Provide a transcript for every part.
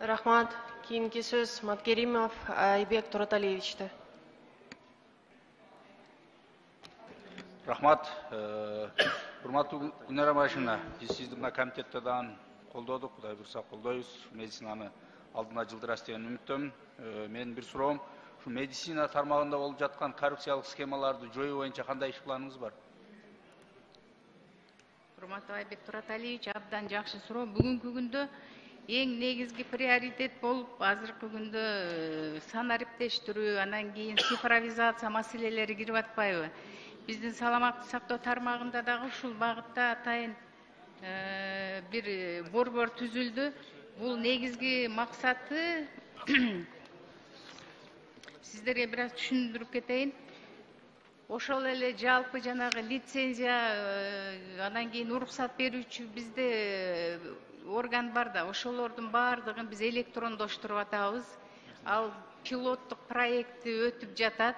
Рахмат. Кийинки сөз Маткеримов Айбек Тураталиевичте. Рахмат. Урматтуу Гүлнара Машина, биз сиздин мына комитеттерден колдодук, Кудай буйрса колдойбуз. Медицинаны алдына жылдырасыз деген үмүттөмүн. Менин бир суроом, ушу медицина тармагында болуп жаткан коррупциялык схемаларды жоюу боюнча кандай иш планыңыз бар? Урматтуу Айбек Тураталиевич, абдан жакшы суроо. Бүгүнкү күндө эң негизги приоритет болуп, азыркы күндө санариптештирүү, анан кийин цифровизация маселелери кирип атпайбы? Биздин саламаттык сактоо тармагында дагы ушул багытта атайын бир борбор түзүлдү. Бул негизги максаты сиздерге бир аз түшүндүрүп кетейин. Ошол эле жалпы жанагы лицензия, анан кийин уруксат берүүчү бизде орган бар да, ошолордун баардыгын биз электрондоштуруп атабыз. Ал пилоттук проекти өтүп жатат.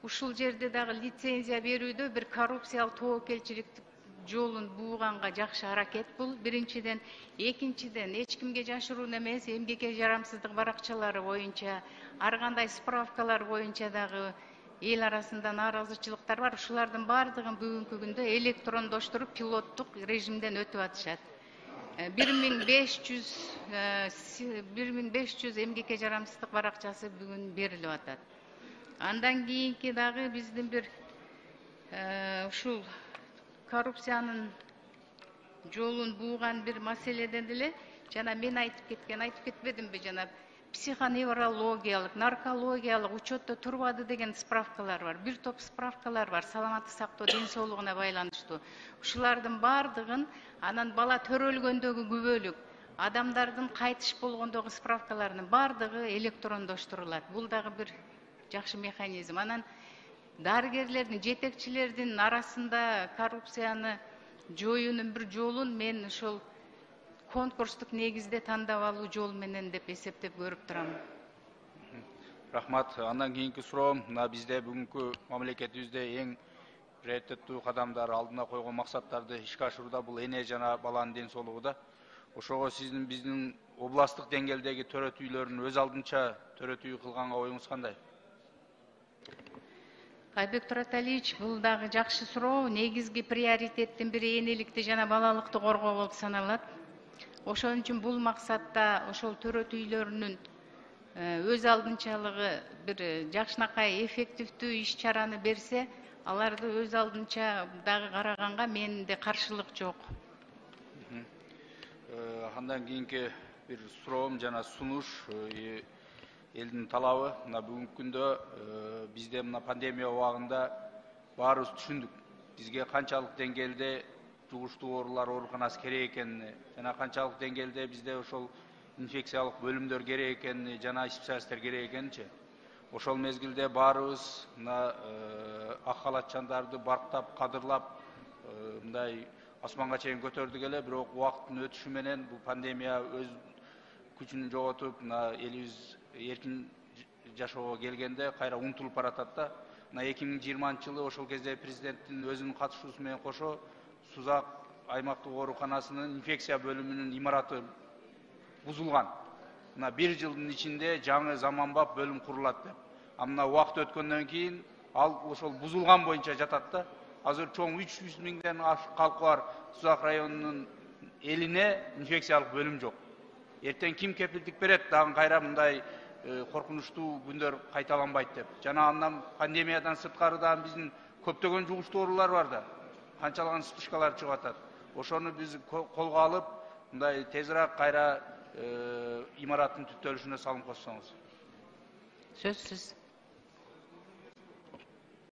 Ушул жерде дагы лицензия берүүдө бир коррупциялык тобокелчиликтик жолун бууганга жакшы аракет бул. Биринчиден, экинчиден, эч кимге жашыруун эмес, эмгекке жарамсыздык баракчалары боюнча, ар кандай справкалар боюнча дагы эл арасында нааразычылыктар бар. Ушулардын баардыгын бүгүнкү күндө электрондоштуруп, пилоттук режимден өтүп атышат. 1500 эмгекке жарамсыздык баракчасы бүгүн берилип атат. Андан кийинки дагы биздин бир ушул коррупциянын жолун бууган бир маселеден эле жана мен айтып кетпедимби жана психоневрологиялык, наркологиялык учетто турбады деген справкалар бар. Бир топ справкалар бар, саламаттык сактоо ден соолугуна байланыштуу. Ушулардын баардыгын, анан бала төрөлгөндөгү күбөлүк, адамдардын кайтыш болгондогу справкаларынын баардыгы электрондоштурулат. Бул дагы бир жакшы механизм. Анан дарыгерлердин, жетекчилердин арасында коррупцияны жоюунун бир жолун мен ошол конкурстук негизде тандап алуу жол менен деп эсептеп көрүп турам. Рахмат. Андан кийинки суроом, мына бизде бүгүнкү мамлекетибизде эң приоритеттүү кадамдар, алдына койгон максаттарды ишке ашырууда бул эне жана баланын ден соолугу да. Ошого сиздин биздин областтык деңгээлдеги төрөтүүлөрүн өз алдынча төрөтүү кылганга оюңуз кандай? Айбек Тураталиевич, бул дагы жакшы суроо. Негизги приоритеттин бири энеликти жана балалыкты коргоо болуп саналат. Ошон үчүн бул максатта ошол төрөтүүлөрүнүн өз алдынчалыгы бир жакшынакай эффективдүү иш-чараны берсе, аларды өз алдынча дагы караганга менде каршылык жок. Андан кийинки бир суроом жана сунуш, элдин талабы. Мына бүгүнкү күндө бизде мына пандемия убагында баарыбыз түшүндүк. Бизге канчалык деңгээлде жугуштуу оорулар ооруканасы керек экенин, жана канчалык деңгээлде бизде ошол инфекциялык бөлүмдөр керек экенин, жана специалисттер керек экенинчи. Ошол мезгилде баарыбыз мына ак халатчандарды барктап, кадырлап, мындай асманга чейин көтөрдүк эле, бирок убакыттын өтүшү менен бул пандемия өз күчүн жоготуп, мына элибиз эркин жашоого келгенде кайра унутулуп баратат да. Мына 2020-жылы ошол кезде президенттин өзүнүн катышуусу менен кошо Сузак аймактык ооруканасынын инфекция бөлүмүнүн имараты бузулган. Мына 1 жылдын ичинде жаңы заманбап бөлүм курулат деп. Мына убакыт өткөндөн кийин ал ошол бузулган боюнча жатат да. Азыр чоң 300 миңден ашык калкы бар Сузак районунун элине инфекциялык бөлүм жок. Эртең ким кепилдик берет дагы кайра мындай коркунучтуу күндөр кайталанбайт деп. Жана андан пандемиядан сырткары дагы биздин көптөгөн жугуштуу оорулар бар да. Канчалаган вспышкалар чыгып атат. Ошону биз колго алып, мындай тезирээк кайра имараттын түптөлүшүнө салым кошсоңуз. Сөзсүз.